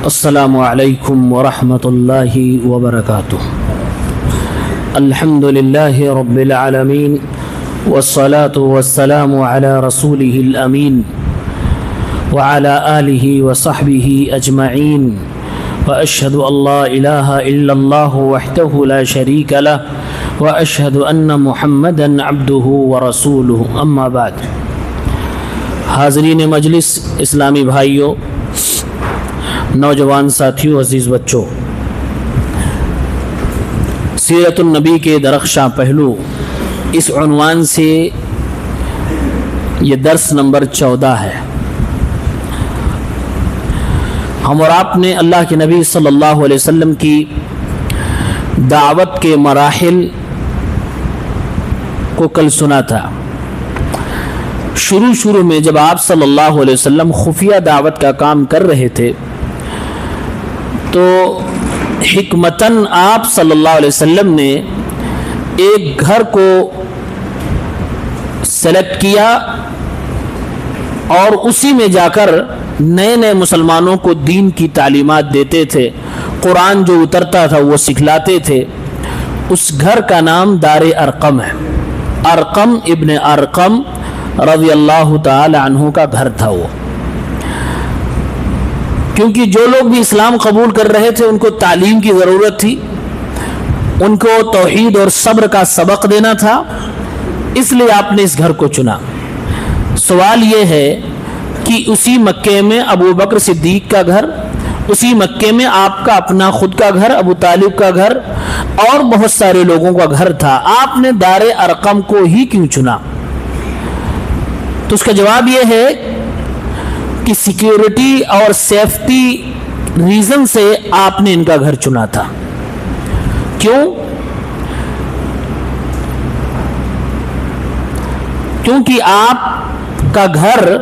السلام علیکم ورحمۃ اللہ وبرکاتہ۔ الحمد للہ رب العالمین والصلاة والسلام علی رسولہ الامین وعلی آلہ وصحبہ اجمعین، واشہد ان لا الہ الا اللہ وحدہ لا شریک لہ، واشہد ان محمدا عبدہ ورسولہ، اما بعد۔ حاضرین مجلس، اسلامی بھائیوں، نوجوان ساتھیوں، عزیز بچوں، سیرت النبی کے درخشاں پہلو، اس عنوان سے یہ درس نمبر 14 ہے۔ ہم اور آپ نے اللہ کے نبی صلی اللہ علیہ وسلم کی دعوت کے مراحل کو کل سنا تھا۔ شروع میں جب آپ صلی اللہ علیہ وسلم خفیہ دعوت کا کام کر رہے تھے تو حکمتاً آپ صلی اللہ علیہ وسلم نے ایک گھر کو سلیکٹ کیا اور اسی میں جا کر نئے مسلمانوں کو دین کی تعلیمات دیتے تھے، قرآن جو اترتا تھا وہ سکھلاتے تھے۔ اس گھر کا نام دار ارقم ہے۔ ارقم ابن ارقم رضی اللہ تعالی عنہ کا گھر تھا وہ، کیونکہ جو لوگ بھی اسلام قبول کر رہے تھے ان کو تعلیم کی ضرورت تھی، ان کو توحید اور صبر کا سبق دینا تھا، اس لیے آپ نے اس گھر کو چنا۔ سوال یہ ہے کہ اسی مکے میں ابو بکر صدیق کا گھر، اسی مکے میں آپ کا اپنا خود کا گھر، ابو طالب کا گھر اور بہت سارے لوگوں کا گھر تھا، آپ نے دار ارقم کو ہی کیوں چنا؟ تو اس کا جواب یہ ہے کہ سیکیورٹی اور سیفٹی ریزن سے آپ نے ان کا گھر چنا تھا۔ کیوں؟ کیونکہ آپ کا گھر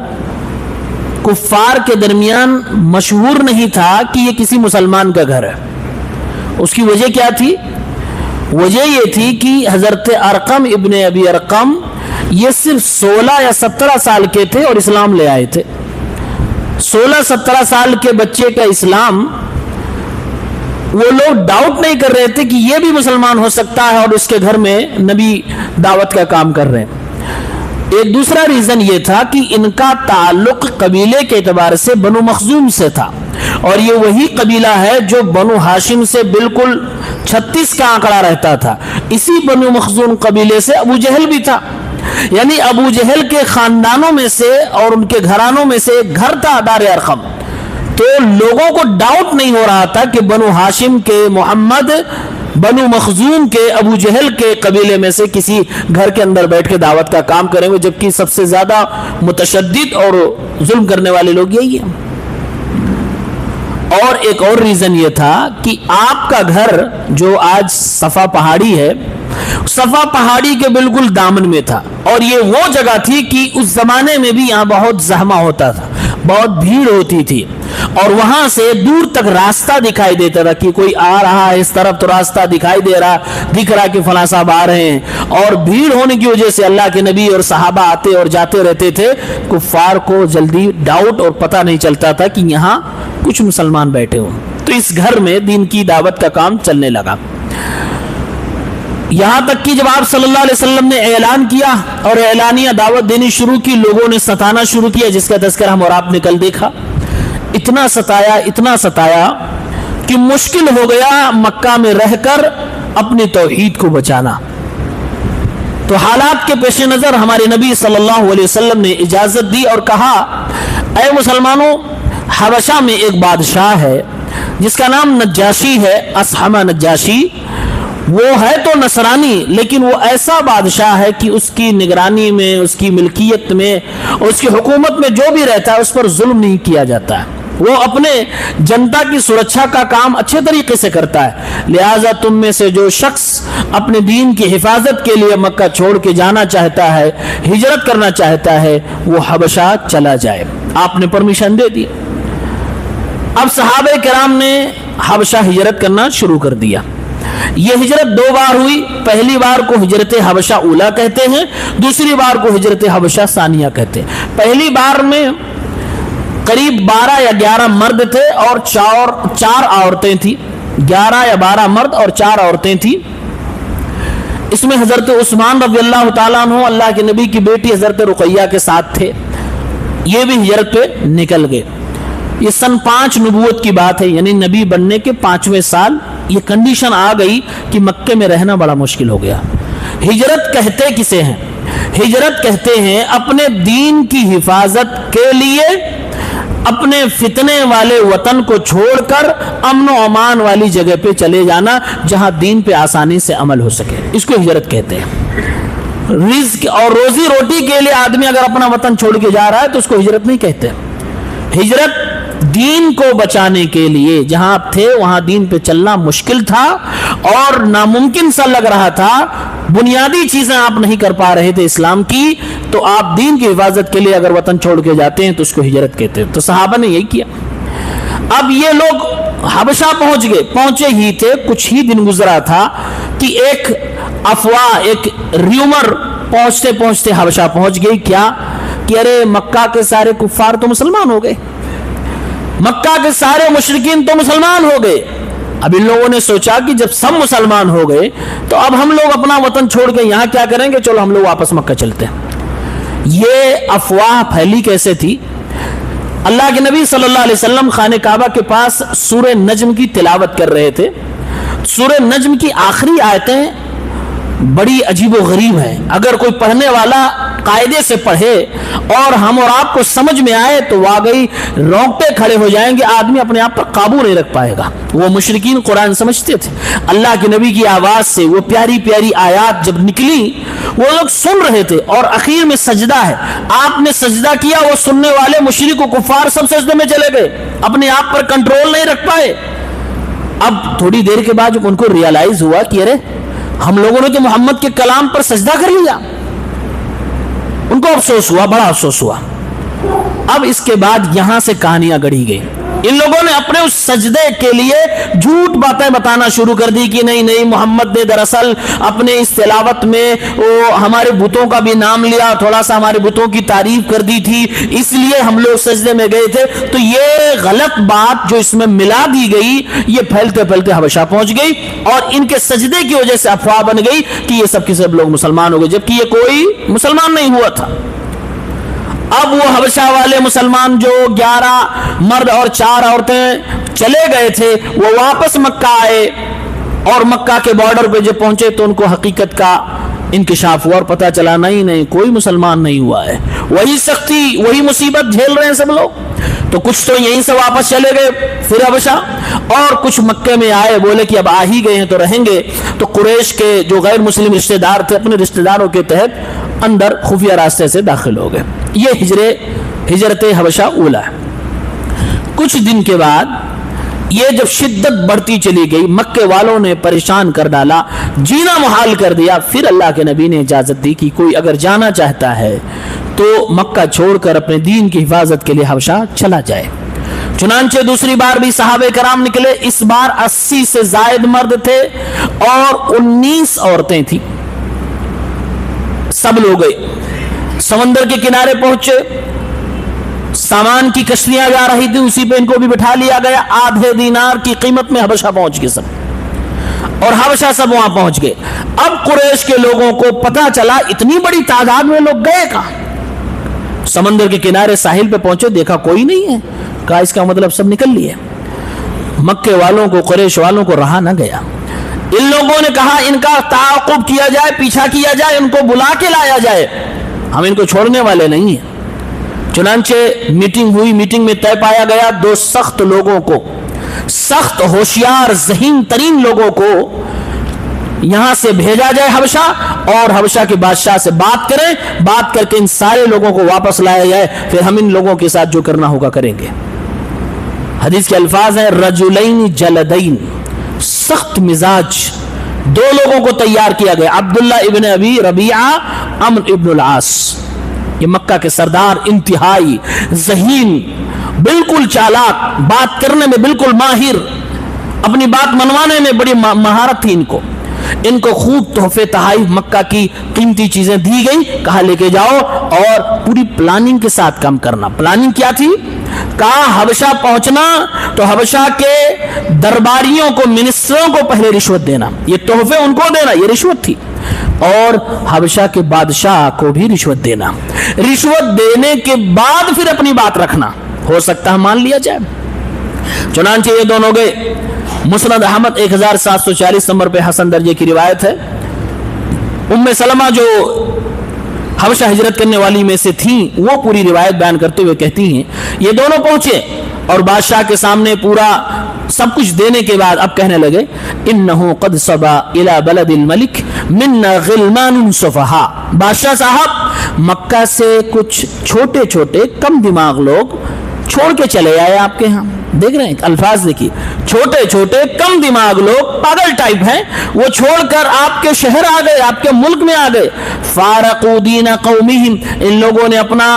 کفار کے درمیان مشہور نہیں تھا کہ یہ کسی مسلمان کا گھر ہے۔ اس کی وجہ کیا تھی؟ وجہ یہ تھی کہ حضرت ارقم ابن ابی ارقم یہ صرف 16 یا 17 سال کے تھے اور اسلام لے آئے تھے۔ 16-17 سال کے بچے کا اسلام، وہ لوگ ڈاؤٹ نہیں کر رہے تھے کہ یہ بھی مسلمان ہو سکتا ہے اور اس کے گھر میں نبی دعوت کا کام کر رہے ہیں۔ ایک دوسرا ریزن یہ تھا کہ ان کا تعلق قبیلے کے اعتبار سے بنو مخزوم سے تھا، اور یہ وہی قبیلہ ہے جو بنو ہاشم سے بالکل 36 کا آنکڑا رہتا تھا۔ اسی بنو مخزوم قبیلے سے ابو جہل بھی تھا، یعنی ابو جہل کے خاندانوں میں سے اور ان کے گھرانوں میں سے ایک گھر تھا دار ارقم۔ تو لوگوں کو ڈاؤٹ نہیں ہو رہا تھا کہ بنو ہاشم کے محمد بنو مخزوم کے ابو جہل کے قبیلے میں سے کسی گھر کے اندر بیٹھ کے دعوت کا کام کریں گے، جبکہ سب سے زیادہ متشدد اور ظلم کرنے والے لوگ یہی ہیں۔ اور ایک اور ریزن یہ تھا کہ آپ کا گھر جو آج صفا پہاڑی ہے، صفا پہاڑی کے بالکل دامن میں تھا، اور یہ وہ جگہ تھی کہ اس زمانے میں بھی یہاں بہت زحمہ ہوتا تھا، بہت بھیڑ ہوتی تھی، اور وہاں سے دور تک راستہ دکھائی دیتا تھا کہ کوئی آ رہا ہے، اس طرف تو راستہ دکھائی دکھ رہا کہ فلاں صاحب آ رہے ہیں، اور بھیڑ ہونے کی وجہ سے اللہ کے نبی اور صحابہ آتے اور جاتے رہتے تھے۔ کفار کو جلدی ڈاؤٹ اور پتہ نہیں چلتا تھا کہ یہاں کچھ مسلمان بیٹھے ہوں، تو اس گھر میں دین کی دعوت کا کام چلنے لگا۔ یہاں تک کہ جب آپ صلی اللہ علیہ وسلم نے اعلان کیا اور اعلانیہ دعوت دینی شروع کی، لوگوں نے ستانا شروع کیا، جس کا تذکرہ ہم اور آپ نے کل دیکھا۔ اتنا ستایا کہ مشکل ہو گیا مکہ میں رہ کر اپنی توحید کو بچانا۔ تو حالات کے پیش نظر ہمارے نبی صلی اللہ علیہ وسلم نے اجازت دی اور کہا، اے مسلمانوں، حبشہ میں ایک بادشاہ ہے جس کا نام نجاشی ہے، اصحمہ نجاشی۔ وہ ہے تو نصرانی، لیکن وہ ایسا بادشاہ ہے کہ اس کی نگرانی میں، اس کی ملکیت میں، اس کی حکومت میں جو بھی رہتا ہے اس پر ظلم نہیں کیا جاتا ہے۔ وہ اپنے جنتا کی سرکشا کا کام اچھے طریقے سے کرتا ہے، لہٰذا تم میں سے جو شخص اپنے دین کی حفاظت کے لیے مکہ چھوڑ کے جانا چاہتا ہے، ہجرت کرنا چاہتا ہے، وہ حبشہ چلا جائے۔ آپ نے پرمیشن دے دی۔ اب صحابہ کرام نے حبشہ ہجرت کرنا شروع کر دیا۔ یہ ہجرت 2 بار ہوئی، پہلی بار کو ہجرت حبشہ اولا کہتے ہیں، دوسری بار کو ہجرت حبشہ ثانیہ کہتے ہیں۔ پہلی بار میں قریب 12 یا 11 مرد تھے اور 4 عورتیں تھیں. 11 یا 12 مرد اور 4 عورتیں تھیں. اس میں حضرت عثمان رضی اللہ تعالیٰ عنہ اللہ کے نبی کی بیٹی حضرت رقیہ کے ساتھ تھے. یہ بھی ہجرت پہ نکل گئے. یہ سن 5 نبوت کی بات ہے، یعنی نبی بننے کے 5ویں سال یہ کنڈیشن آ گئی کہ مکے میں رہنا بڑا مشکل ہو گیا. ہجرت کہتے کسے ہیں؟ ہجرت کہتے ہیں اپنے دین کی حفاظت کے لیے اپنے فتنے والے وطن کو چھوڑ کر امن و امان والی جگہ پہ چلے جانا جہاں دین پہ آسانی سے عمل ہو سکے. اس کو ہجرت کہتے ہیں. رزق اور روزی روٹی کے لیے آدمی اگر اپنا وطن چھوڑ کے جا رہا ہے تو اس کو ہجرت نہیں کہتے. ہجرت دین کو بچانے کے لیے، جہاں آپ تھے وہاں دین پہ چلنا مشکل تھا اور ناممکن سا لگ رہا تھا، بنیادی چیزیں آپ نہیں کر پا رہے تھے اسلام کی، تو آپ دین کی حفاظت کے لیے اگر وطن چھوڑ کے جاتے ہیں تو اس کو ہجرت کہتے ہیں. تو صحابہ نے یہی کیا. اب یہ لوگ حبشہ پہنچ گئے. پہنچے ہی تھے، کچھ ہی دن گزرا تھا کہ ایک افواہ، ایک ریومر پہنچتے پہنچتے حبشہ پہنچ گئی. کیا کہ ارے مکہ کے سارے کفار تو مسلمان ہو گئے، مکہ کے سارے مشرکین تو مسلمان ہو گئے. اب ان لوگوں نے سوچا کہ جب سب مسلمان ہو گئے تو اب ہم لوگ اپنا وطن چھوڑ کے یہاں کیا کریں گے، چلو ہم لوگ واپس مکہ چلتے ہیں. یہ افواہ پھیلی کیسے تھی؟ اللہ کے نبی صلی اللہ علیہ وسلم خانہ کعبہ کے پاس سورہ نجم کی تلاوت کر رہے تھے. سورہ نجم کی آخری آیتیں بڑی عجیب و غریب ہیں. اگر کوئی پڑھنے والا قاعدے سے پڑھے اور ہم اور آپ کو سمجھ میں آئے تو واقعی رونگٹے کھڑے ہو جائیں گے. آدمی اپنے آپ پر قابو نہیں رکھ پائے گا. وہ مشرکین قرآن سمجھتے تھے. اللہ کے نبی کی آواز سے وہ پیاری پیاری آیات جب نکلی وہ لوگ سن رہے تھے اور اخیر میں سجدہ ہے. آپ نے سجدہ کیا، وہ سننے والے مشرک و کفار سب سجدے میں چلے گئے، اپنے آپ پر کنٹرول نہیں رکھ پائے. اب تھوڑی دیر کے بعد جب ان کو ریئلائز ہوا کہ ارے ہم لوگوں نے تو محمد کے کلام پر سجدہ کر لیا، ان کو افسوس ہوا، بڑا افسوس ہوا. اب اس کے بعد یہاں سے کہانیاں گڑھی گئی. ان لوگوں نے اپنے اس سجدے کے لیے جھوٹ باتیں بتانا شروع کر دی کہ نہیں نہیں، محمد نے دراصل اپنے اس تلاوت میں وہ ہمارے بتوں کا بھی نام لیا، تھوڑا سا ہمارے بتوں کی تعریف کر دی تھی، اس لیے ہم لوگ سجدے میں گئے تھے. تو یہ غلط بات جو اس میں ملا دی گئی یہ پھیلتے پھیلتے حبشہ پہنچ گئی اور ان کے سجدے کی وجہ سے افواہ بن گئی کہ یہ سب کے سب لوگ مسلمان ہو گئے، جبکہ یہ کوئی مسلمان نہیں ہوا تھا. اب وہ حبشہ والے مسلمان جو 11 مرد اور 4 عورتیں چلے گئے تھے وہ واپس مکہ آئے اور مکہ کے بارڈر پہ جب پہنچے تو ان کو حقیقت کا انکشاف ہوا اور پتہ چلا نہیں کوئی مسلمان نہیں ہوا ہے. وہی سختی، وہی مصیبت جھیل رہے ہیں سب لوگ. تو کچھ تو یہیں سے واپس چلے گئے پھر حبشہ، اور کچھ مکے میں آئے، بولے کہ اب آ ہی گئے ہیں تو رہیں گے. تو قریش کے جو غیر مسلم رشتہ دار تھے اپنے رشتہ داروں کے تحت اندر خفیہ راستے سے داخل ہو گئے. یہ ہجرت حبشہ اولا ہے. کچھ دن کے بعد یہ جب شدت بڑھتی چلی گئی، مکے والوں نے پریشان کر ڈالا، جینا محال کر دیا. پھر اللہ کے نبی نے اجازت دی کہ کوئی اگر جانا چاہتا ہے تو مکہ چھوڑ کر اپنے دین کی حفاظت کے لیے حبشہ چلا جائے. چنانچہ دوسری بار بھی صحابہ کرام نکلے. اس بار 80 سے زائد مرد تھے اور 19 عورتیں تھیں. سب لوگ گئے، سمندر کے کنارے پہنچے، سامان کی کشتیاں جا رہی تھی، اسی پہ ان کو بھی بٹھا لیا گیا. آدھے دینار کی قیمت میں حبشہ پہنچ گئے سب، اور حبشہ سب وہاں پہنچ گئے. اب قریش کے لوگوں کو پتا چلا اتنی بڑی تعداد میں لوگ گئے کہاں. سمندر کے کنارے ساحل پہ پہنچے، دیکھا کوئی نہیں ہے. کہا اس کا مطلب سب نکل لیے. مکے والوں کو، قریش والوں کو رہا نہ گیا. ان لوگوں نے کہا ان کا تعاقب کیا جائے، پیچھا کیا جائے، ان کو بلا کے لایا جائے، ہم ان کو چھوڑنے والے نہیں ہیں. چنانچہ میٹنگ ہوئی. میٹنگ میں طے پایا گیا 2 سخت لوگوں کو، سخت ہوشیار ذہین ترین لوگوں کو یہاں سے بھیجا جائے حبشہ، اور حبشہ کے بادشاہ سے بات کریں، بات کر کے ان سارے لوگوں کو واپس لایا جائے، پھر ہم ان لوگوں کے ساتھ جو کرنا ہوگا کریں گے. حدیث کے الفاظ ہیں رجلین جلدین، سخت مزاج 2 لوگوں کو تیار کیا گیا. عبداللہ ابن ابی ربیعہ، عمرو ابن العاص. یہ مکہ کے سردار، انتہائی ذہین، بالکل چالاک، بات کرنے میں بالکل ماہر، اپنی بات منوانے میں بڑی مہارت تھی ان کو. ان کو خوب تحفے تحائف مکہ کی قیمتی چیزیں دی گئی، کہا لے کے جاؤ اور پوری پلاننگ کے ساتھ کام کرنا۔ پلاننگ کیا تھی؟ کہا حبشہ پہنچنا تو حبشہ کے درباریوں کو، منسٹروں کو پہلے رشوت دینا، یہ تحفے ان کو دینا، یہ رشوت تھی، اور حبشہ کے بادشاہ کو بھی رشوت دینا، رشوت دینے کے بعد پھر اپنی بات رکھنا، ہو سکتا ہے مان لیا جائے۔ چنانچہ یہ دونوں گئے۔ مسند احمد 1740 نمبر پہ حسن درجے کی روایت ہے، ام سلمہ جو حبشہ ہجرت کرنے والی میں سے تھیں، وہ پوری روایت بیان کرتے ہوئے کہتی ہیں یہ دونوں پہنچے اور بادشاہ کے سامنے پورا سب کچھ دینے کے بعد اب کہنے لگے انہو قد صبا الی بلد الملک منا غلمان صفہا، بادشاہ صاحب مکہ سے کچھ چھوٹے چھوٹے کم دماغ لوگ چھوڑ کے چلے آئے آپ کے ہاں۔ دیکھ رہے ہیں الفاظ دیکھیے، چھوٹے چھوٹے کم دماغ لوگ پاگل ٹائپ ہیں، وہ چھوڑ کر آپ کے شہر آ گئے، آپ کے ملک میں آ گئے۔ فارقوا دین قومہم، ان لوگوں نے اپنا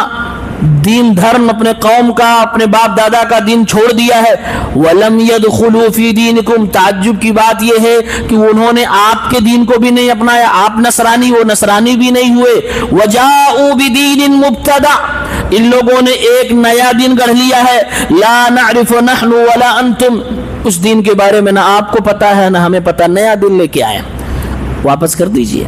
دین دھرم، اپنے قوم کا، اپنے باپ دادا کا دین چھوڑ دیا ہے۔ وَلَمْ يَدْخُلُوا فِي دِينِكُمْ، تعجب کی بات یہ ہے کہ انہوں نے آپ کے دین کو بھی نہیں اپنایا، آپ نصرانی، وہ نصرانی بھی نہیں ہوئے۔ وَجَاءُوا بِدِينٍ مُبْتَدَعٍ، ان لوگوں نے ایک نیا دین گڑھ لیا ہے، لا نعرف نحن ولا انتم، اس دین کے بارے میں نہ آپ کو پتا ہے نہ ہمیں پتا، نیا دین لے کے آئے، واپس کر دیجئے۔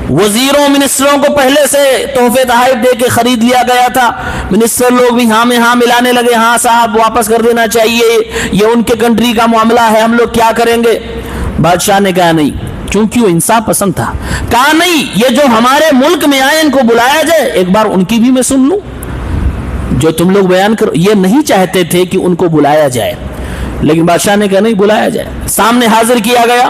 وزیروں منسٹروں کو پہلے سے تحفے تحائف دے کے خرید لیا گیا تھا، منسٹر لوگ بھی ہاں میں ہاں ملانے لگے، ہاں صاحب واپس کر دینا چاہیے، یہ ان کے کنٹری کا معاملہ ہے، ہم لوگ کیا کریں گے؟ بادشاہ نے کہا نہیں، چونکہ وہ انصاف پسند تھا، کہا نہیں، یہ جو ہمارے ملک میں آئے ان کو بلایا جائے، ایک بار ان کی بھی میں سن لوں، جو تم لوگ بیان کرو۔ یہ نہیں چاہتے تھے کہ ان کو بلایا جائے، لیکن بادشاہ نے کہا نہیں، بلایا جائے۔ سامنے حاضر کیا گیا،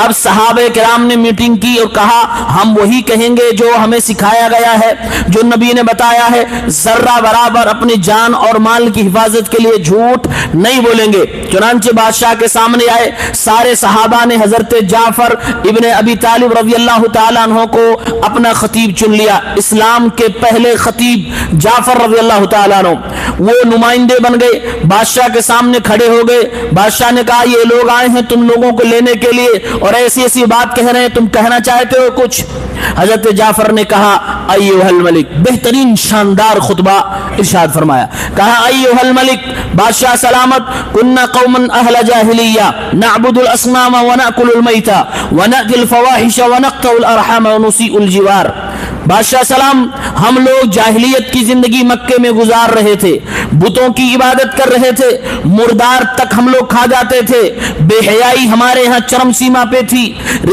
اب صحابہ کرام نے میٹنگ کی اور کہا ہم وہی کہیں گے جو ہمیں سکھایا گیا ہے، جو نبی نے بتایا ہے، ذرہ برابر اپنی جان اور مال کی حفاظت کے لیے جھوٹ نہیں بولیں گے۔ چنانچہ بادشاہ کے سامنے آئے، سارے صحابہ نے حضرت جعفر ابن ابی طالب رضی اللہ تعالیٰ عنہ کو اپنا خطیب چن لیا، اسلام کے پہلے خطیب جعفر رضی اللہ تعالیٰ عنہ، وہ نمائندے بن گئے، بادشاہ کے سامنے کھڑے ہو گئے۔ بادشاہ نے کہا یہ لوگ آئے ہیں تم لوگوں کو لینے کے لیے اور ایسی ایسی بات کہہ رہے ہیں، تم کہنا چاہتے ہو کچھ؟ حضرت جعفر نے کہا ایھا الملک، بہترین شاندار خطبہ ارشاد فرمایا، کہا ایھا الملک، بادشاہ سلامت، کننا قوما اہل جاہلیہ نعبد الاصنام ونأکل المیتہ ونأتی الفواحش ونقطع الارحام ونسیء الجوار۔ بادشاہ سلام، ہم لوگ جاہلیت کی زندگی مکے میں گزار رہے تھے، بتوں کی عبادت کر رہے تھے، مردار تک ہم لوگ کھا جاتے تھے، بے حیائی ہمارے ہاں چرم سیما پہ تھی،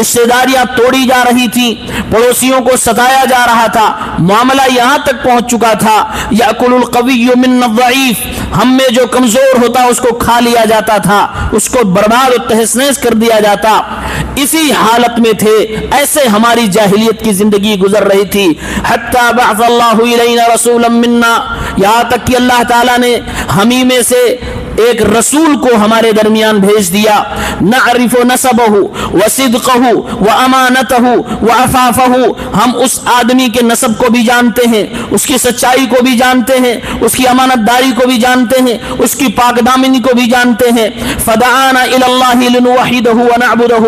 رشتہ داریاں توڑی جا رہی تھی، پڑوسیوں کو ستایا جا رہا تھا، معاملہ یہاں تک پہنچ چکا تھا یأکل القوی منا الضعیف، ہم میں جو کمزور ہوتا اس کو کھا لیا جاتا تھا، اس کو برباد و تہس نہس کر دیا جاتا۔ اسی حالت میں تھے، ایسے ہماری جاہلیت کی زندگی گزر رہی تھی، حتی بعث اللہ الینا رسولا منا، یہاں تک کہ اللہ تعالیٰ نے ہمیں میں سے ایک رسول کو ہمارے درمیان بھیج دیا، نعرف نسبہ وصدقہ وامانتہ وعفافہ، ہم اس آدمی کے نسب کو بھی جانتے ہیں، اس کی سچائی کو بھی جانتے ہیں، اس کی امانت داری کو بھی جانتے ہیں، اس کی پاک دامنی کو بھی جانتے ہیں۔ فدعانا الی اللہ لنوحدہ ونعبدہ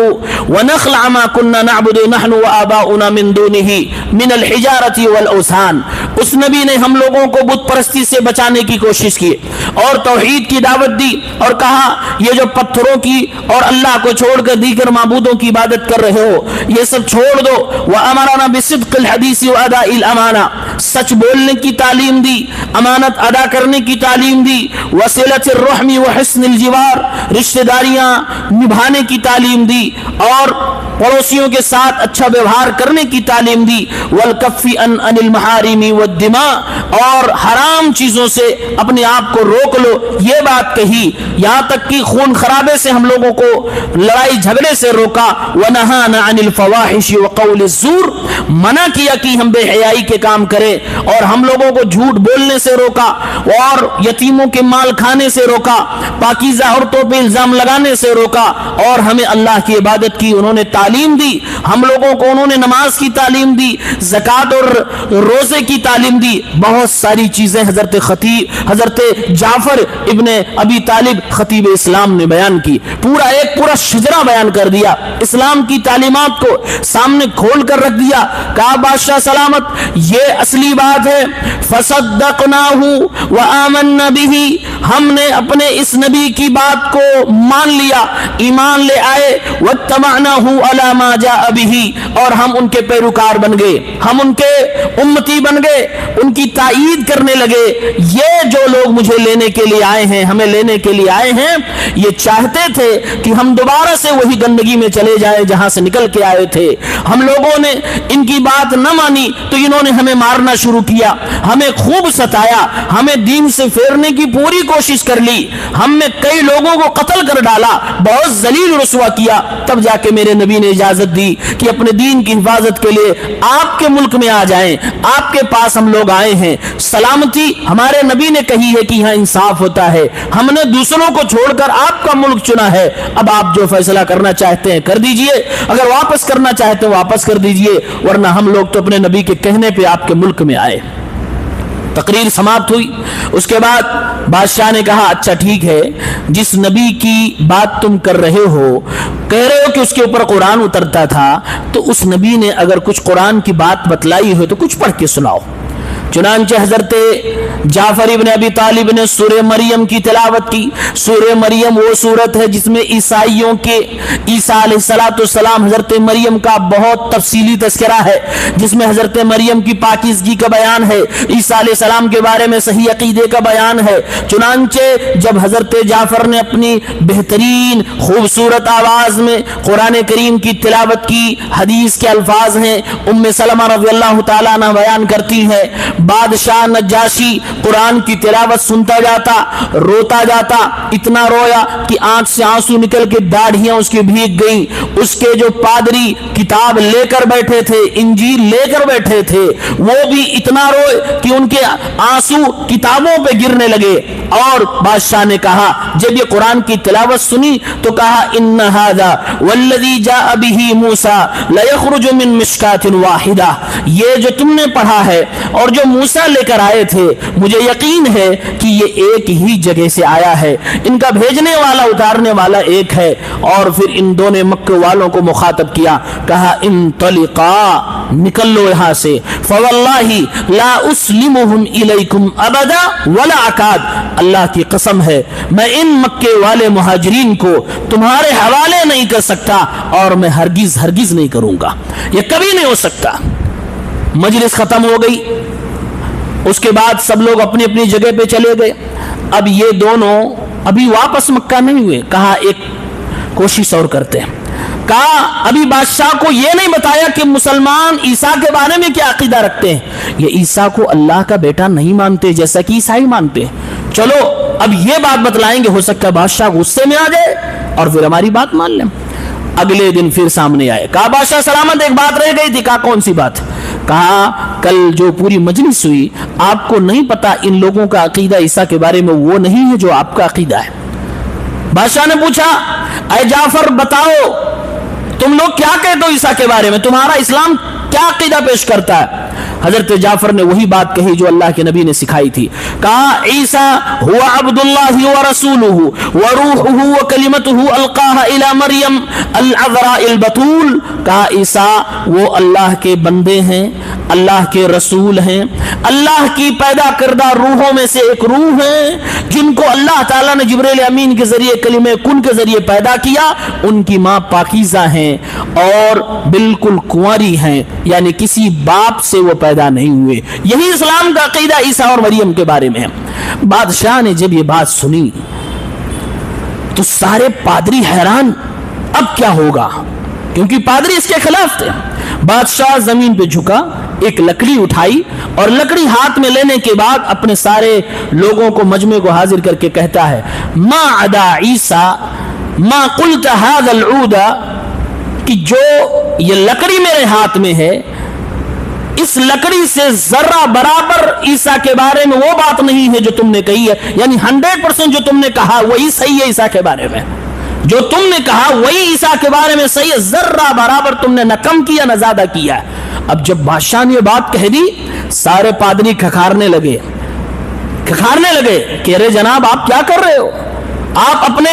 ونخلع ما كنا نعبد نحن وآباؤنا من دونہ من الحجارۃ والاوثان، اس نبی نے ہم لوگوں کو بت پرستی سے بچانے کی کوشش کی اور توحید کی دعوت دی اور کہا یہ جو پتھروں کی اور اللہ کو چھوڑ کر دیگر معبودوں کی عبادت کر رہے ہو یہ سب چھوڑ دو۔ وَأَمَرَنَا بِصِدْقِ الْحَدِيثِ وَأَدَاءِ الْأَمَانَةِ، سچ بولنے کی تعلیم دی، امانت ادا کرنے کی تعلیم دی، وَصِلَةِ الرَّحْمِ وَحُسْنِ الْجِوَارِ، رشتہ داریاں نبھانے کی تعلیم دی اور پڑوسیوں کے ساتھ اچھا ویوہار کرنے کی تعلیم دی، وَالْكَفِّ عَنِ الْمَحَارِمِ وَالدِّمَاءِ، اور حرام چیزوں سے اپنے آپ کو روک لو، یہ بات کہی، یہاں تک کہ خون خرابے سے ہم لوگوں کو، لڑائی جھگڑے سے روکا، وَنَهَانَا عَنِ الْفَوَاحِشِ وَقَوْلِ الزُّورِ، منع کیا کہ ہم بے حیائی کے کام کریں اور ہم لوگوں کو جھوٹ بولنے سے روکا اور یتیموں کے مال کھانے سے روکا، پاکیزہ عورتوں پہ الزام لگانے سے روکا اور ہمیں اللہ کی عبادت کی انہوں نے تعلیم تعلیم دی, ہم لوگوں کو انہوں نے نماز کی تعلیم دی, زکوٰۃ اور روزے کی تعلیم دی, بہت ساری چیزیں حضرت جعفر ابن ابی طالب خطیب اسلام نے بیان کی, پورا شجرہ بیان کر دیا, اسلام کی تعلیمات کو سامنے کھول کر رکھ دیا. کہا بادشاہ سلامت یہ اصلی بات ہے, فصدقناہ وآمنا بہ, ہم نے اپنے اس نبی کی بات کو مان لیا, ایمان لے آئے, واتبعناہ علی ما جاء بہ, اور ہم ان کے پیروکار بن گئے, ہم ان کے امتی بن گئے, ان کی تائید کرنے لگے. یہ جو لوگ مجھے لینے کے لیے آئے ہیں, ہمیں لینے کے لیے آئے ہیں, یہ چاہتے تھے کہ ہم دوبارہ سے وہی گندگی میں چلے جائیں جہاں سے نکل کے آئے تھے. ہم لوگوں نے ان کی بات نہ مانی تو انہوں نے ہمیں مارنا شروع کیا, ہمیں خوب ستایا, ہمیں دین سے پھیرنے کی پوری کوشش کر لی, ہم نے کئی لوگوں کو قتل کر ڈالا, بہت ذلیل رسوا کیا. تب جا کے میرے نبی نے اجازت دی کہ اپنے دین کی حفاظت کے لیے آپ کے ملک میں آ جائیں, آپ کے پاس ہم لوگ آئے ہیں. سلامتی ہمارے نبی نے کہی ہے کہ یہاں انصاف ہوتا ہے, ہم نے دوسروں کو چھوڑ کر آپ کا ملک چنا ہے, اب آپ جو فیصلہ کرنا چاہتے ہیں کر دیجئے, اگر واپس کرنا چاہتے ہیں واپس کر دیجئے, ورنہ ہم لوگ تو اپنے نبی کے کہنے پہ آپ کے ملک میں آئے. تقریر سماپت ہوئی. اس کے بعد بادشاہ نے کہا اچھا ٹھیک ہے, جس نبی کی بات تم کر رہے ہو, کہہ رہے ہو کہ اس کے اوپر قرآن اترتا تھا, تو اس نبی نے اگر کچھ قرآن کی بات بتلائی ہو تو کچھ پڑھ کے سناؤ. چنانچہ حضرت جعفر ابن ابی طالب نے سورہ مریم کی تلاوت کی. سورہ مریم وہ سورت ہے جس میں عیسائیوں کے عیسیٰ علیہ السلام حضرت مریم کا بہت تفصیلی تذکرہ ہے, جس میں حضرت مریم کی پاکیزگی کا بیان ہے, عیسیٰ علیہ السلام کے بارے میں صحیح عقیدے کا بیان ہے. چنانچہ جب حضرت جعفر نے اپنی بہترین خوبصورت آواز میں قرآن کریم کی تلاوت کی, حدیث کے الفاظ ہیں, ام سلمہ رضی اللہ تعالیٰ عنہ بیان کرتی ہے, بادشاہ نجاشی قرآن کی تلاوت سنتا جاتا, روتا جاتا, اتنا رویا کہ آنکھ سے آنسو نکل کے داڑھیاں اس کی بھیگ گئیں. اس کے جو پادری کتاب لے کر بیٹھے تھے, انجیل لے کر بیٹھے تھے, وہ بھی اتنا روئے کہ ان کے آنسو کتابوں پہ گرنے لگے. اور بادشاہ نے کہا جب یہ قرآن کی تلاوت سنی تو کہا ان ھذا والذی جاء بہ موسیٰ لیخرج من مشکاۃ واحدہ, یہ جو تم نے پڑھا ہے اور جو موسیٰ لے کر آئے تھے, مجھے یقین ہے کہ یہ ایک ہی جگہ سے آیا ہے, ان کا بھیجنے والا اتارنے والا ایک ہے. اور پھر ان دونوں مکہ والوں کو مخاطب کیا, کہا انطلقا, نکل لو یہاں سے, فواللہ لا اسلمہم الیکم ابدا ولا اکاد, اللہ کی قسم ہے میں ان مکے والے مہاجرین کو تمہارے حوالے نہیں کر سکتا, اور میں ہرگز نہیں کروں گا, یہ کبھی نہیں ہو سکتا. مجلس ختم ہو گئی. اس کے بعد سب لوگ اپنی اپنی جگہ پہ چلے گئے. اب یہ دونوں ابھی واپس مکہ نہیں ہوئے. کہا ایک کوشش اور کرتے ہیں. کہا ابھی بادشاہ کو یہ نہیں بتایا کہ مسلمان عیسیٰ کے بارے میں کیا عقیدہ رکھتے ہیں, یہ عیسیٰ کو اللہ کا بیٹا نہیں مانتے جیسا کہ عیسائی مانتے ہیں. چلو اب یہ بات بتلائیں گے, ہو سکتا ہے بادشاہ غصے میں آ جائے اور پھر ہماری بات مان لیں. اگلے دن پھر سامنے آئے. کہا بادشاہ سلامت ایک بات رہ گئی تھی. کہا کون سی بات؟ کہا کل جو پوری مجلس ہوئی, آپ کو نہیں پتا ان لوگوں کا عقیدہ عیسیٰ کے بارے میں وہ نہیں ہے جو آپ کا عقیدہ ہے. بادشاہ نے پوچھا اے جعفر بتاؤ تم لوگ کیا کہتے ہو عیسیٰ کے بارے میں, تمہارا اسلام کیا عقیدہ پیش کرتا ہے؟ حضرت جعفر نے وہی بات کہی جو اللہ کے نبی نے سکھائی تھی. کہا عیسیٰ ہوا عبد اللہ ورسولہ وروحہ وکلمتہ القاہ الی مریم العذراء البتول. کہا عیسیٰ وہ اللہ کے بندے ہیں, اللہ کے رسول ہیں, اللہ کی پیدا کردہ روحوں میں سے ایک روح ہیں, جن کو اللہ تعالیٰ نے جبریل امین کے ذریعے کلمہ کن کے ذریعے پیدا کیا. ان کی ماں پاکیزہ ہیں اور بالکل کنواری ہیں, یعنی کسی باپ سے وہ پیدا نہیں ہوئے. یہی اسلام کا عقیدہ عیسیٰ اور مریم کے بارے میں ہے. بادشاہ نے جب یہ بات سنی تو سارے پادری حیران, اب کیا ہوگا, کیونکہ پادری اس کے خلاف تھے. بادشاہ زمین پہ جھکا, ایک لکڑی اٹھائی اور لکڑی ہاتھ میں لینے کے بعد اپنے سارے لوگوں کو مجمع کو حاضر کر کے کہتا ہے ما عدا عیسیٰ ما قلت هذا العود, کہ جو یہ لکڑی میرے ہاتھ میں ہے اس لکڑی سے ذرہ برابر عیسیٰ کے بارے میں وہ بات نہیں ہے جو تم نے کہی ہے, یعنی 100% جو تم نے کہا وہی صحیح ہے عیسیٰ کے بارے میں. جو تم نے کہا وہی عیسیٰ کے بارے میں صحیح ہے، ذرہ برابر تم نے نہ کم کیا نہ زیادہ کیا ہے۔ اب جب بادشاہ نے یہ بات کہہ دی، سارے پادری کھکھارنے لگے کہ ارے جناب آپ کیا کر رہے ہو؟ آپ اپنے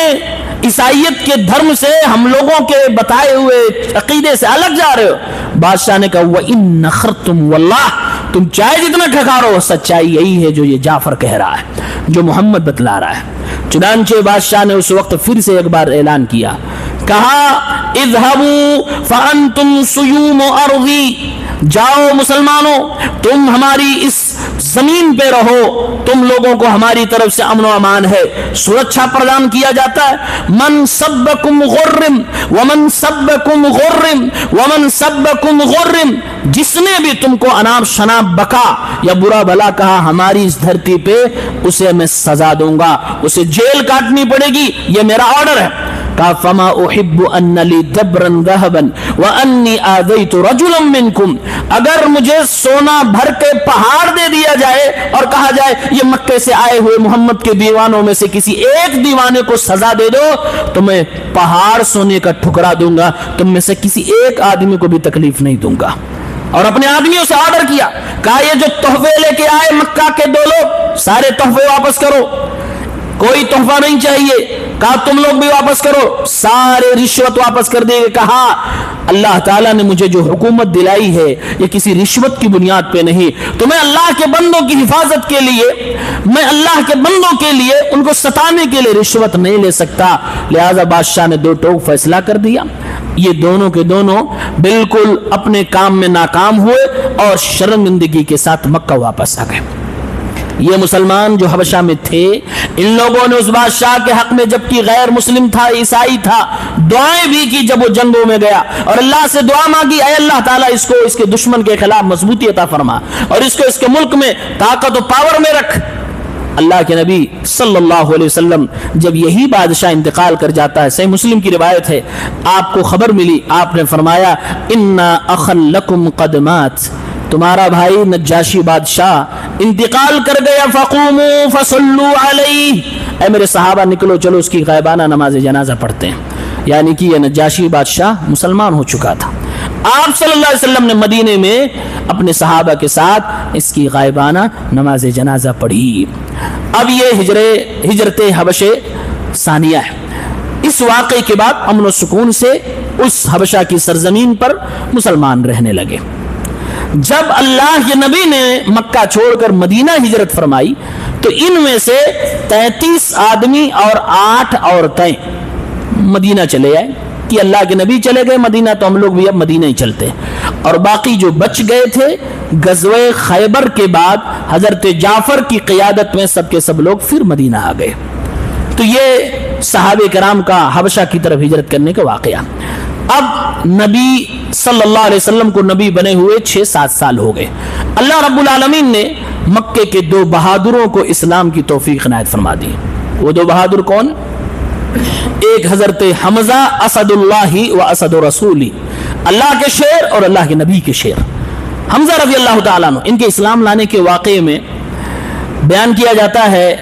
عیسائیت کے دھرم سے، ہم لوگوں کے بتائے ہوئے عقیدے سے الگ جا رہے ہو۔ بادشاہ نے کہا وَإِن نَخَرْتُمْ وَاللَّهِ، تم چاہے جتنا کھکھارو، سچائی یہی ہے جو یہ جعفر کہہ رہا ہے، جو محمد بتلا رہا ہے۔ چنانچہ بادشاہ نے اس وقت پھر سے ایک بار اعلان کیا، کہا اذهبوا فانتم صیوم ارضی، جاؤ مسلمانوں تم ہماری اس زمین پہ رہو، تم لوگوں کو ہماری طرف سے امن و امان ہے، سرکشا پردان کیا جاتا ہے۔ من سبکم غرم ومن سبکم غرم ومن سبکم غرم، جس نے بھی تم کو اناب شناب بکا یا برا بھلا کہا ہماری اس دھرتی پہ، اسے میں سزا دوں گا، اسے جیل کاٹنی پڑے گی، یہ میرا آرڈر ہے۔ کہا فما احب ان لی دبرا ذهبا وانی آذیت رجلا منکم، اگر مجھے سونا بھر کے پہاڑ دے دیا جائے اور کہا جائے یہ مکے سے آئے ہوئے محمد کے دیوانوں میں سے کسی ایک دیوانے کو سزا دے دو تو میں پہاڑ سونے کا ٹھکرا دوں گا، تم میں سے کسی ایک آدمی کو بھی تکلیف نہیں دوں گا۔ اور اپنے آدمیوں سے آرڈر کیا، کہا یہ جو تحفے لے کے آئے مکہ کے دو لوگ، سارے تحفے واپس کرو، کوئی تحفہ نہیں چاہیے۔ کہا تم لوگ بھی واپس کرو، سارے رشوت واپس کر دے۔ کہا اللہ تعالیٰ نے مجھے جو حکومت دلائی ہے یہ کسی رشوت کی بنیاد پہ نہیں، تو میں اللہ کے بندوں کی حفاظت کے لیے، میں اللہ کے بندوں کے لیے ان کو ستانے کے لیے رشوت نہیں لے سکتا۔ لہذا بادشاہ نے دو ٹوک فیصلہ کر دیا، یہ دونوں کے دونوں بالکل اپنے کام میں ناکام ہوئے اور شرمندگی کے ساتھ مکہ واپس آ گئے۔ یہ مسلمان جو حبشہ میں تھے، ان لوگوں نے اس بادشاہ کے حق میں، جبکہ غیر مسلم تھا، عیسائی تھا، دعائیں بھی کی جب وہ جنگوں میں گیا، اور اللہ سے دعا مانگی اے اللہ تعالیٰ اس کو اس کے دشمن کے خلاف مضبوطی عطا فرما اور اس کو اس کے ملک میں طاقت و پاور میں رکھ۔ اللہ کے نبی صلی اللہ علیہ وسلم جب یہی بادشاہ انتقال کر جاتا ہے، صحیح مسلم کی روایت ہے، آپ کو خبر ملی، آپ نے فرمایا اِنَّا أَخًا لَكُمْ قَدْ مَاتَ، تمہارا بھائی نجاشی بادشاہ انتقال کر گیا، فَقُومُوا فَصَلُّوا عَلَيْهِ، اے میرے صحابہ نکلو چلو اس کی غائبانہ نماز جنازہ پڑھتے ہیں۔ یعنی کہ یہ نجاشی بادشاہ مسلمان ہو چکا تھا۔ آپ صلی اللہ علیہ وسلم نے مدینے میں اپنے صحابہ کے ساتھ اس کی غائبانہ نماز جنازہ پڑھی۔ اب یہ ہجرت حبشہ ثانیہ ہے۔ اس واقعے کے بعد امن و سکون سے اس حبشہ کی سرزمین پر مسلمان رہنے لگے۔ جب اللہ کے نبی نے مکہ چھوڑ کر مدینہ ہجرت فرمائی تو ان میں سے 33 آدمی اور 8 عورتیں مدینہ چلے آئے کہ اللہ کے نبی چلے گئے مدینہ تو ہم لوگ بھی اب مدینہ ہی چلتے ہیں، اور باقی جو بچ گئے تھے غزوہ خیبر کے بعد حضرت جعفر کی قیادت میں سب کے سب لوگ پھر مدینہ آ گئے۔ تو یہ صحابہ کرام کا حبشہ کی طرف ہجرت کرنے کا واقعہ۔ اب نبی صلی اللہ علیہ وسلم کو نبی بنے ہوئے 6-7 سال ہو گئے۔ اللہ رب العالمین نے مکے کے 2 بہادروں کو اسلام کی توفیق عنایت فرما دی۔ وہ 2 بہادر کون؟ ایک حضرت حمزہ اسد اللہ و اسد رسولی، اللہ کے شیر اور اللہ کے نبی کے شیر، حمزہ رضی اللہ تعالیٰ عنہ۔ ان کے اسلام لانے کے واقعے میں بیان کیا جاتا ہے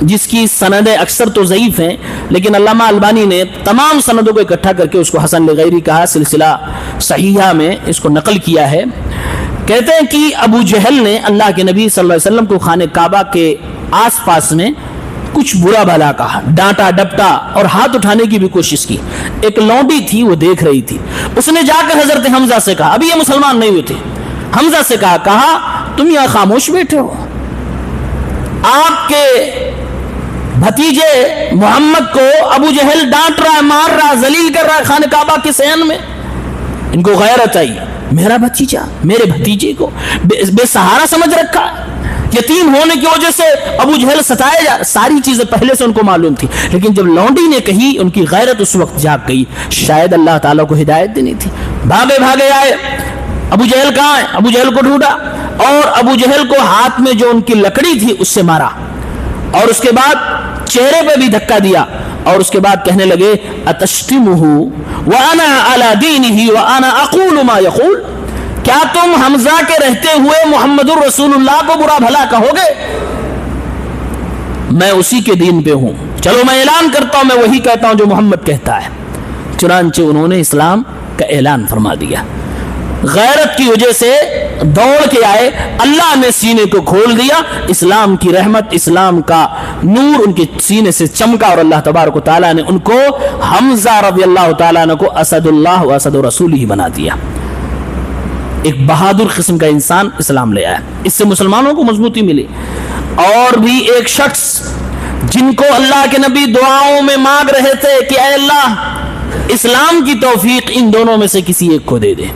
جس کی سندیں اکثر تو ضعیف ہیں، لیکن علامہ البانی نے تمام سندوں کو اکٹھا کر کے اس کو حسن لغیری کہا، سلسلہ صحیحہ میں اس کو نقل کیا ہے۔ کہتے ہیں کہ ابو جہل نے اللہ کے نبی صلی اللہ علیہ وسلم کو خانہ کعبہ کے آس پاس میں کچھ برا بھلا کہا، ڈانٹا ڈپٹا اور ہاتھ اٹھانے کی بھی کوشش کی۔ ایک لونڈی تھی وہ دیکھ رہی تھی، اس نے جا کر حضرت حمزہ سے کہا، ابھی یہ مسلمان نہیں ہوئے تھے، حمزہ سے کہا تم یہاں خاموش بیٹھے ہو، آپ کے بھتیجے محمد کو ابو جہل ڈانٹ رہا ہے، مار رہا ہے، ذلیل کر رہا ہے خانہ کعبہ کے صحن میں۔ ان کو غیرت آئی، میرا بھتیجا میرے بھتیجے کو بے سہارا سمجھ رکھا ہے، یتیم ہونے کی وجہ سے ابو جہل ستایا جا، ساری چیزیں پہلے سے ان کو معلوم تھی، لیکن جب لونڈی نے کہی ان کی غیرت اس وقت جاگ گئی، شاید اللہ تعالیٰ کو ہدایت دینی تھی۔ بھاگے بھاگے آئے، ابو جہل کہاں ہے؟ ابو جہل کو ڈھونڈا اور ابو جہل کو ہاتھ میں جو ان کی لکڑی تھی اس سے مارا، اور اس کے بعد چہرے پہ بھی دھکا دیا، اور اس کے بعد کہنے لگے اتشتمہ وانا علی دینہ وانا اقول ما یقول، کیا تم حمزہ کے رہتے ہوئے محمد الرسول اللہ کو برا بھلا کہو گے؟ میں اسی کے دین پہ ہوں، چلو میں اعلان کرتا ہوں، میں وہی کہتا ہوں جو محمد کہتا ہے۔ چنانچہ انہوں نے اسلام کا اعلان فرما دیا۔ غیرت کی وجہ سے دوڑ کے آئے، اللہ نے سینے کو کھول دیا، اسلام کی رحمت، اسلام کا نور ان کے سینے سے چمکا، اور اللہ تبارک و تعالیٰ نے ان کو حمزہ رضی اللہ تعالیٰ عنہ کو اسد اللہ و اسد رسول ہی بنا دیا۔ ایک بہادر قسم کا انسان اسلام لے آیا، اس سے مسلمانوں کو مضبوطی ملی۔ اور بھی ایک شخص جن کو اللہ کے نبی دعاؤں میں مانگ رہے تھے کہ اے اللہ اسلام کی توفیق ان دونوں میں سے کسی ایک کو دے دے۔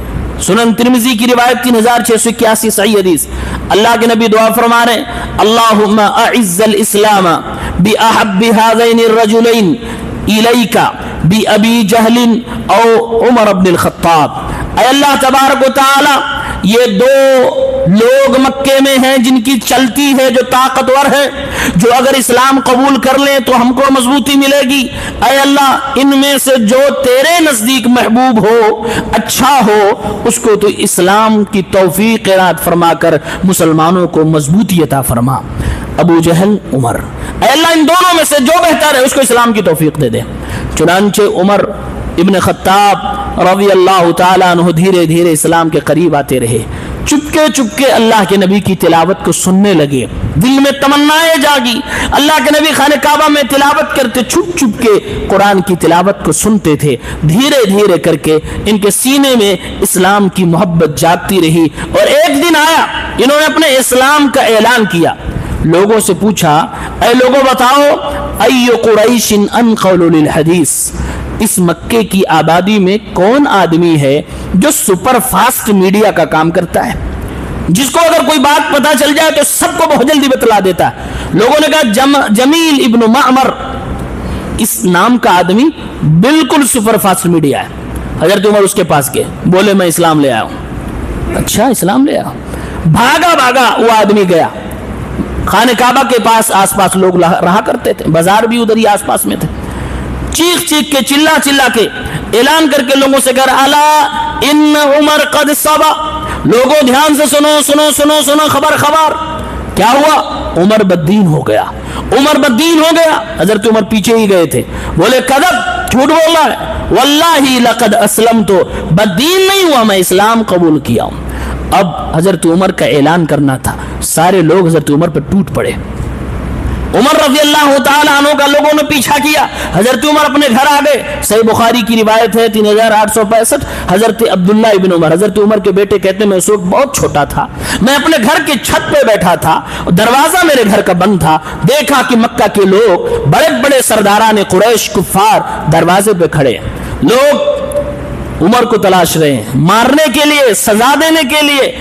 سنن ترمذی کی روایت 3681 صحیح حدیث، اللہ کے نبی دعا فرما رہے ہیں اللہم اعز الاسلام باحب هذین الرجلین الیک بابی جہل او عمر بن الخطاب۔ اے اللہ تبارک و تعالی، یہ دو لوگ مکے میں ہیں جن کی چلتی ہے، جو طاقتور ہے، جو اگر اسلام قبول کر لیں تو ہم کو مضبوطی ملے گی۔ اے اللہ ان میں سے جو تیرے نزدیک محبوب ہو، اچھا ہو، اس کو تو اسلام کی توفیق عنایت فرما کر مسلمانوں کو مضبوطی عطا فرما۔ ابو جہل، عمر، اے اللہ ان دونوں میں سے جو بہتر ہے اس کو اسلام کی توفیق دے دے۔ چنانچہ عمر ابن خطاب رضی اللہ تعالیٰ عنہ دھیرے دھیرے اسلام کے قریب آتے رہے، چپکے چپکے اللہ کے نبی کی تلاوت کو سننے لگے، دل میں تمنائیں جاگی۔ اللہ کے نبی خانہ کعبہ میں تلاوت کرتے، چھپ چھپ کے قرآن کی تلاوت کو سنتے تھے۔ دھیرے دھیرے کر کے ان کے سینے میں اسلام کی محبت جاگتی رہی، اور ایک دن آیا انہوں نے اپنے اسلام کا اعلان کیا۔ لوگوں سے پوچھا اے لوگوں بتاؤ ای قریش انقل للحدیث، اس مکے کی آبادی میں کون آدمی ہے جو سپر فاسٹ میڈیا کا کام کرتا ہے، جس کو اگر کوئی بات پتا چل جائے تو سب کو بہت جلدی بتلا دیتا ہے؟ لوگوں نے کہا جمیل ابن معمر، اس نام کا آدمی بالکل سپر فاسٹ میڈیا ہے۔ حضرت عمر اس کے پاس گئے، بولے میں اسلام لے آیا ہوں۔ اچھا اسلام لے آیا؟ بھاگا بھاگا وہ آدمی گیا، خانہ کعبہ کے پاس آس پاس لوگ رہا کرتے تھے، بازار بھی ادھر ہی آس پاس میں تھے، چیخ چیخ کے چلا چلا کے اعلان کر کے لوگوں سے کہا الا ان عمر قد صبا، لوگوں دھیان سے سنو سنو سنو سنو، خبر خبر۔ کیا ہوا؟ عمر بددین ہو گیا، عمر بددین ہو گیا۔ حضرت عمر پیچھے ہی گئے تھے، بولے کذب، جھوٹ بول رہا ہے، واللہ لقد اسلمت، بددین نہیں ہوا، میں اسلام قبول کیا ہوں۔ اب حضرت عمر کا اعلان کرنا تھا، سارے لوگ حضرت عمر پر ٹوٹ پڑے۔ عمر رضی اللہ تعالیٰ عنہ کا لوگوں نے پیچھا کیا، حضرت عمر اپنے گھر آ گئے۔ صحیح بخاری کی روایت ہے 3865، حضرت عبداللہ ابن عمر، حضرت عمر کے بیٹے کہتے ہیں میں اس وقت بہت چھوٹا تھا، میں اپنے گھر کی چھت پہ بیٹھا تھا، دروازہ میرے گھر کا بند تھا، دیکھا کہ مکہ کے لوگ بڑے بڑے سرداران قریش کفار دروازے پہ کھڑے، لوگ عمر کو تلاش رہے ہیں، مارنے کے لیے، سزا دینے کے لیے۔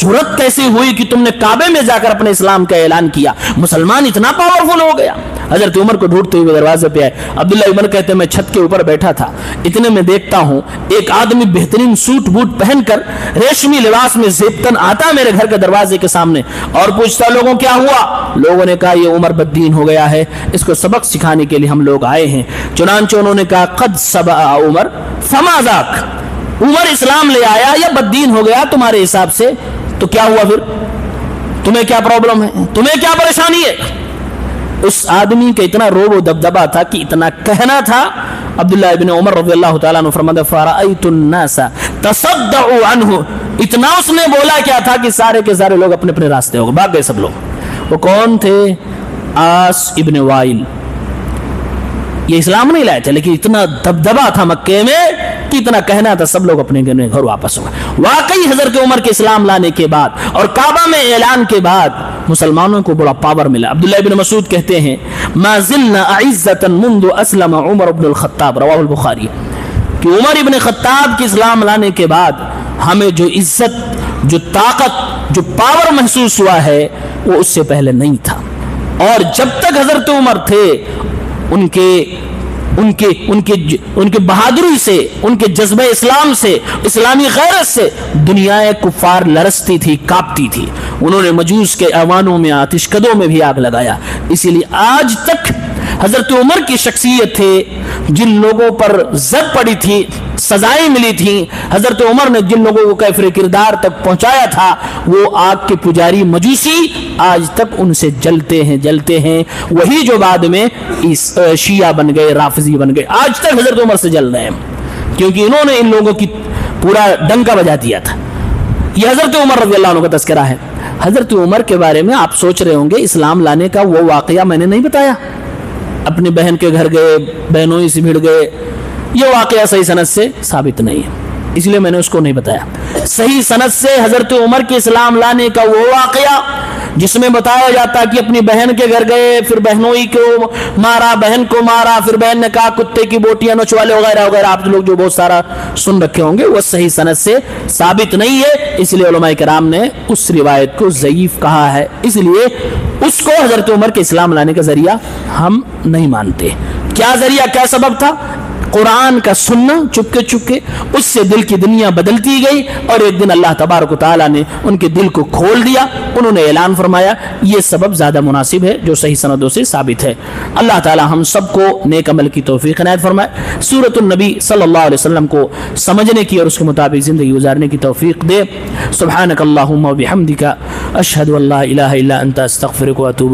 جرأت کیسے ہوئی کہ تم نے کعبے میں جا کر اپنے اسلام کا اعلان کیا؟ مسلمان اتنا پاورفل ہو گیا۔ حضرت عمر کو ڈھونڈتے ہوئے دروازے پہ آئے۔ عبداللہ عمر کہتے ہیں میں چھت کے اوپر بیٹھا تھا، اتنے میں دیکھتا ہوں ایک آدمی بہترین سوٹ بوٹ پہن کر ریشمی لباس میں زیبتن آتا میرے گھر کے دروازے کے سامنے اور پوچھتا لوگوں کیا ہوا؟ لوگوں نے کہا یہ عمر بددین ہو گیا ہے، اس کو سبق سکھانے کے لیے ہم لوگ آئے ہیں۔ چنانچہ انہوں نے کہا قد سبع عمر فما ذاک، عمر اسلام لے آیا یا بددین ہو گیا تمہارے حساب سے؟ تو کیا ہوا پھر؟ تمہیں کیا پرابلم ہے؟ تمہیں کیا پریشانی ہے؟ اس آدمی کا اتنا روب و دبدبا تھا کہ اتنا کہنا تھا۔ عبداللہ ابن عمر رضی اللہ تعالیٰ عنہ فرماتے فرأیت الناس تصدعوا عنہ، اتنا اس نے بولا کیا تھا کہ سارے کے سارے لوگ اپنے اپنے راستے ہو گئے، بھاگ گئے سب لوگ۔ وہ کون تھے؟ آس ابن وائل۔ یہ اسلام نہیں لائے تھے لیکن اتنا دبدبا تھا مکے میں کہ اتنا کہنا تھا، سب لوگ اپنے گھر واپس ہو گئے۔ واقعی حضرت عمر کے اسلام لانے کے بعد اور کعبہ میں اعلان کے بعد مسلمانوں کو بڑا پاور ملا۔ عبداللہ ابن مسعود کہتے ہیں ما زلنا اعزة منذ اسلم عمر بن الخطاب، رواہ البخاری، کہ عمر ابن خطاب کے اسلام لانے کے بعد ہمیں جو عزت، جو طاقت، جو پاور محسوس ہوا ہے وہ اس سے پہلے نہیں تھا۔ اور جب تک حضرت عمر تھے ان کے بہادری سے، ان کے جذبہ اسلام سے، اسلامی غیرت سے دنیا کفار لرزتی تھی، کانپتی تھی۔ انہوں نے مجوس کے ایوانوں میں، آتش کدوں میں بھی آگ لگایا۔ اسی لیے آج تک حضرت عمر کی شخصیت تھے، جن لوگوں پر زد پڑی تھی سزائیں ملی تھیں. حضرت عمر نے جن لوگوں کو کیفر کردار تک پہنچایا تھا وہ آگ کے پجاری مجوسی آج تک ان سے جلتے ہیں. وہی جو بعد میں شیعہ بن گئے, رافضی بن گئے, آج تک حضرت عمر سے جل رہے ہیں, کیونکہ انہوں نے ان لوگوں کی پورا ڈنکا بجا دیا تھا. یہ حضرت عمر رضی اللہ عنہ کا تذکرہ ہے. حضرت عمر کے بارے میں آپ سوچ رہے ہوں گے اسلام لانے کا وہ واقعہ میں نے نہیں بتایا, اپنی بہن کے گھر گئے, بہنوں ہی سے بھیڑ گئے, یہ واقعہ صحیح سند سے ثابت نہیں ہے, اس لیے میں نے اس کو نہیں بتایا. صحیح سند سے حضرت عمر کے اسلام لانے کا وہ واقعہ جس میں بتایا جاتا کہ اپنی بہن کے گھر گئے, پھر بہنوں ہی کو مارا, بہن کو مارا, پھر بہن نے کہا کتے کی بوٹیاں نچوالے وغیرہ وغیرہ, آپ لوگ جو بہت سارا سن رکھے ہوں گے, وہ صحیح سند سے ثابت نہیں ہے. اس لیے علماء کرام نے اس روایت کو ضعیف کہا ہے, اس لیے اس کو حضرت عمر کے اسلام لانے کا ذریعہ ہم نہیں مانتے. کیا ذریعہ, کیا سبب تھا؟ قرآن کا سننا چپکے چپکے, اس سے دل کی دنیا بدلتی گئی, اور ایک دن اللہ تبارک و تعالیٰ نے ان کے دل کو کھول دیا, انہوں نے اعلان فرمایا. یہ سبب زیادہ مناسب ہے جو صحیح سندوں سے ثابت ہے. اللہ تعالیٰ ہم سب کو نیک عمل کی توفیق عنایت فرمائے, سورۃ النبی صلی اللہ علیہ وسلم کو سمجھنے کی اور اس کے مطابق زندگی گزارنے کی توفیق دے. سبحانک اللہم و بحمدک, اشہد ان لا الہ الا انت, استغفرک و اتوب